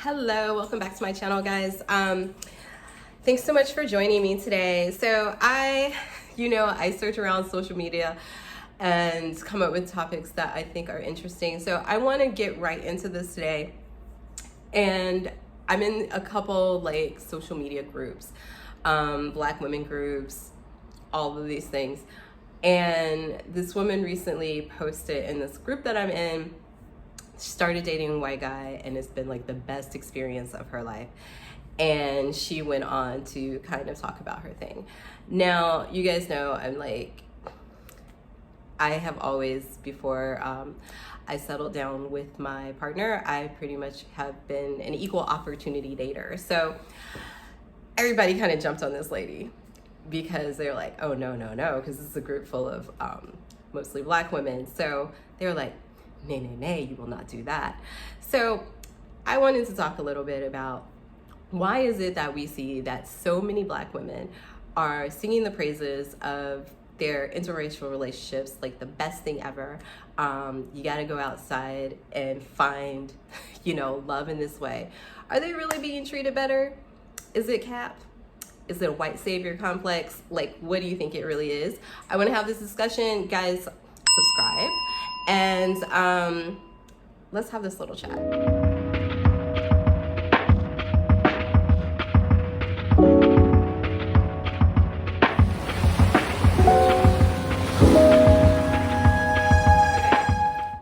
Hello, welcome back to my channel, guys. Thanks so much for joining me today. So I search around social media and come up with topics that I think are interesting. So I want to get right into this today. And I'm in a couple like social media groups, Black women groups, all of these things. And this woman recently posted in this group that I'm in, she started dating a white guy and it's been like the best experience of her life. And she went on to kind of talk about her thing. Now, you guys know I have always, before I settled down with my partner, I pretty much have been an equal opportunity dater. So everybody kind of jumped on this lady because they're like, oh, no, because this is a group full of mostly Black women. So they're like, nay, you will not do that. So I wanted to talk a little bit about why is it that we see that so many Black women are singing the praises of their interracial relationships, like the best thing ever. You got to go outside and find, love in this way. Are they really being treated better? Is it cap? Is it a white savior complex? Like, what do you think it really is? I want to have this discussion. Guys, subscribe. And let's have this little chat.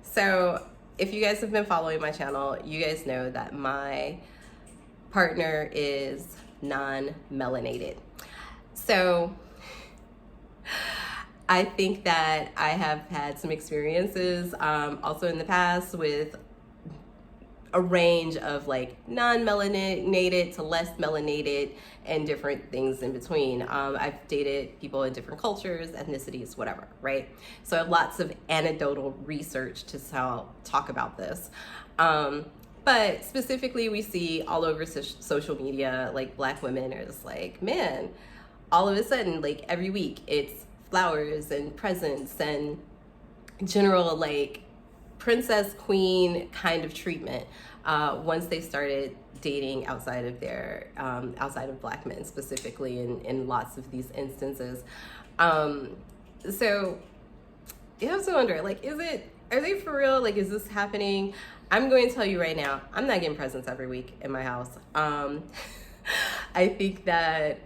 So if you guys have been following my channel, you guys know that my partner is non-melanated. So I think that I have had some experiences also in the past with a range of like non-melanated to less melanated and different things in between. I've dated people in different cultures, ethnicities, whatever, right? So I have lots of anecdotal research to talk about this. But specifically, we see all over social media, like Black women are just like, man, all of a sudden, like every week, it's flowers and presents and general like princess queen kind of treatment once they started dating outside of Black men, specifically in lots of these instances. So you have to wonder, like, are they for real? Like, is this happening? I'm going to tell you right now, I'm not getting presents every week in my house. I think that,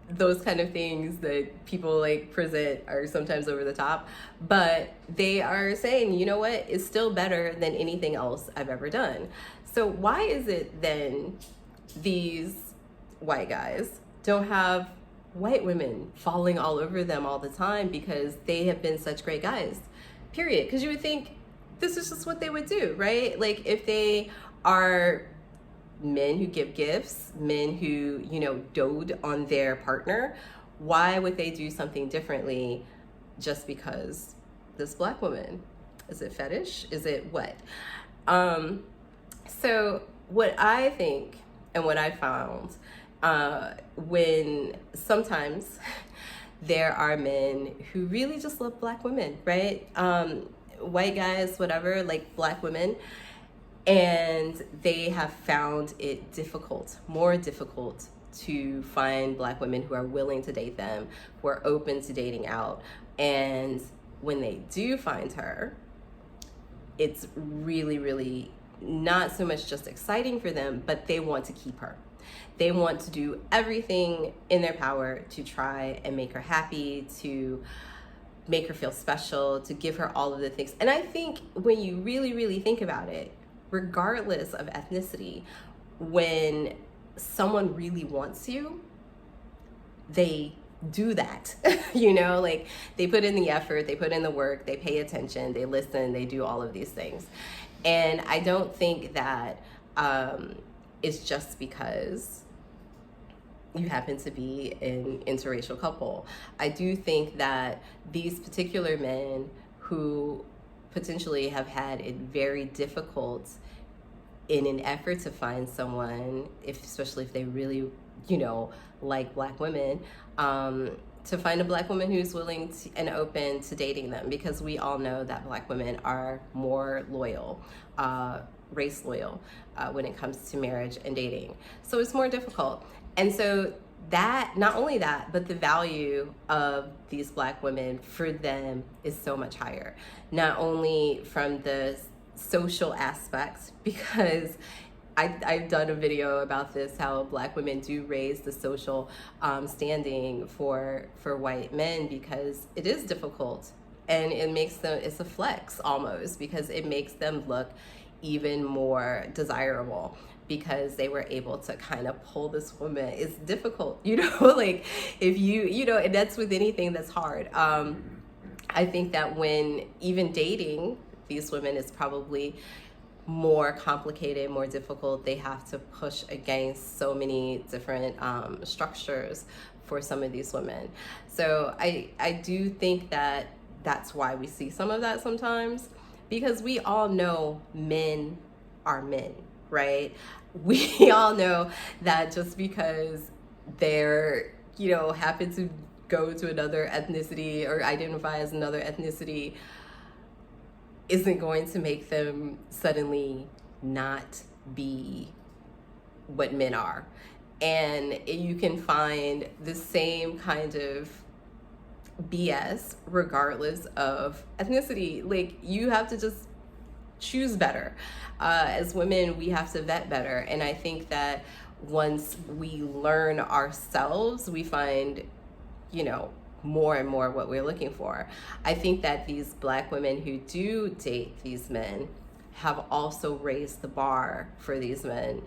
those kind of things that people like present are sometimes over the top, but they are saying, you know what, it's still better than anything else I've ever done. So why is it then these white guys don't have white women falling all over them all the time because they have been such great guys, period? Because you would think this is just what they would do, right? Like if they are men who give gifts, men who, dote on their partner, why would they do something differently just because this Black woman? Is it fetish? Is it what? So what I think and what I found when sometimes there are men who really just love Black women, right? White guys, whatever, like Black women, and they have found it more difficult to find Black women who are willing to date them, who are open to dating out. And when they do find her, it's really, really not so much just exciting for them, but they want to keep her. They want to do everything in their power to try and make her happy, to make her feel special, to give her all of the things. And I think when you really, really think about it, regardless of ethnicity, when someone really wants you, they do that. Like they put in the effort, they put in the work, they pay attention, they listen, they do all of these things. And I don't think that it's just because you happen to be an interracial couple. I do think that these particular men who potentially have had it very difficult in an effort to find someone, especially if they really, like Black women, to find a Black woman who's willing to, and open to dating them, because we all know that Black women are more loyal, race loyal when it comes to marriage and dating. So it's more difficult. And so that, not only that, but the value of these Black women for them is so much higher. Not only from the social aspects, because I've done a video about this, how Black women do raise the social standing for white men, because it is difficult, and it makes them, it's a flex almost, because it makes them look even more desirable, because they were able to kind of pull this woman. It's difficult, you know, like if you know, and that's with anything that's hard. I think that when even dating these women is probably more complicated, more difficult. They have to push against so many different structures for some of these women. So I do think that that's why we see some of that sometimes, because we all know men are men, right? We all know that just because they're, you know, happen to go to another ethnicity or identify as another ethnicity isn't going to make them suddenly not be what men are. And you can find the same kind of BS regardless of ethnicity. Like, you have to just choose better. As women, we have to vet better. And I think that once we learn ourselves, we find, you know, more and more what we're looking for. I think that these Black women who do date these men have also raised the bar for these men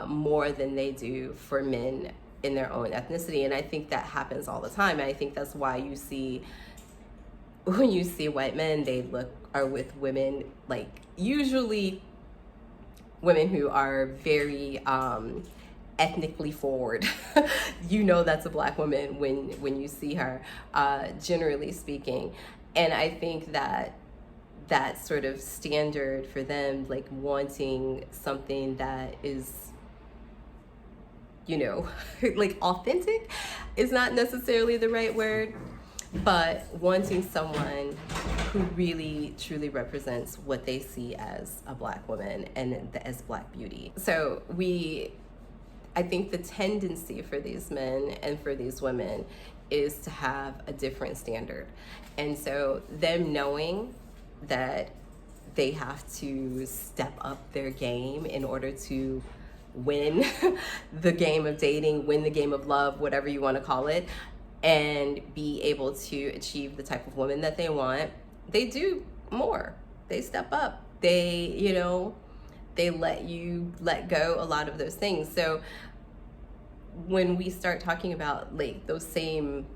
more than they do for men in their own ethnicity. And I think that happens all the time. And I think that's why you see, when you see white men, they are with women, like usually women who are very ethnically forward. You know that's a Black woman when you see her, generally speaking. And I think that that sort of standard for them, like wanting something that is, you know, like authentic is not necessarily the right word, but wanting someone who really truly represents what they see as a Black woman and as Black beauty. So I think the tendency for these men and for these women is to have a different standard. And so them knowing that they have to step up their game in order to win the game of dating, win the game of love, whatever you want to call it, and be able to achieve the type of woman that they want, they do more. They step up. They, you know, they let you let go a lot of those things. So when we start talking about like those same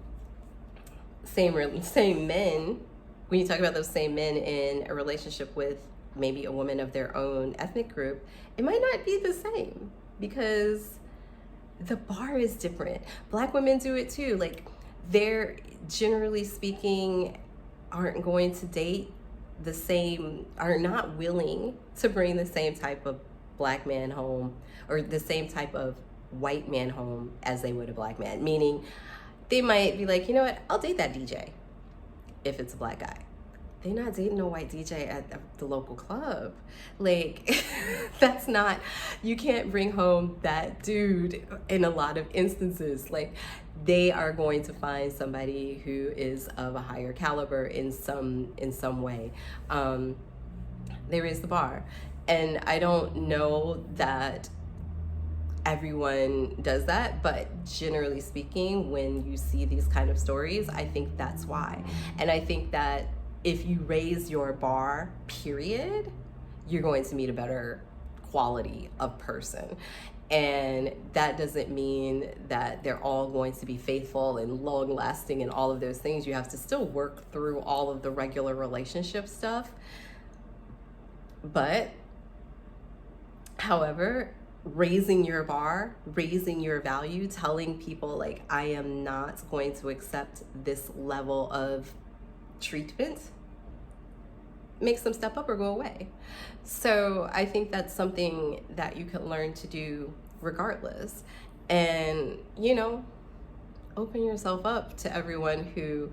men, when you talk about those same men in a relationship with maybe a woman of their own ethnic group, it might not be the same, because the bar is different. Black women do it too. Like, they're, generally speaking, aren't going to date the same, are not willing to bring the same type of Black man home, or the same type of white man home as they would a Black man. Meaning, they might be like, you know what, I'll date that DJ if it's a Black guy. They're not dating no white DJ at the local club. Like, that's not, you can't bring home that dude in a lot of instances. Like, they are going to find somebody who is of a higher caliber in some way. They raise the bar. And I don't know that everyone does that, but generally speaking, when you see these kind of stories, I think that's why. And I think that if you raise your bar, period, you're going to meet a better quality of person. And that doesn't mean that they're all going to be faithful and long lasting and all of those things. You have to still work through all of the regular relationship stuff. But, however, raising your bar, raising your value, telling people like, I am not going to accept this level of treatment, makes them step up or go away. So I think that's something that you can learn to do regardless. And, you know, open yourself up to everyone who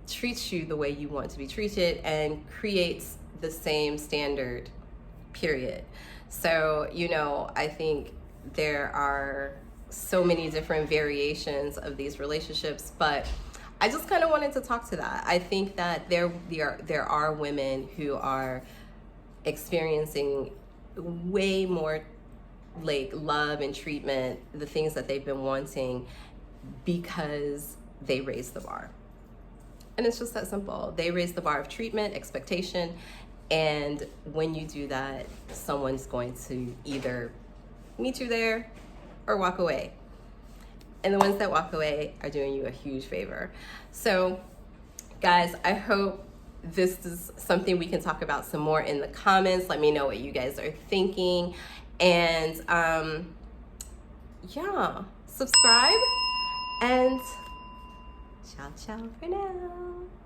treats you the way you want to be treated and creates the same standard period. So, you know, I think there are so many different variations of these relationships, but I just kind of wanted to talk to that. I think that there are women who are experiencing way more like love and treatment, the things that they've been wanting, because they raised the bar. And it's just that simple. They raise the bar of treatment, expectation, and when you do that, someone's going to either meet you there or walk away. And the ones that walk away are doing you a huge favor. So, guys, I hope this is something we can talk about some more in the comments. Let me know what you guys are thinking. And yeah, subscribe, and ciao, ciao for now.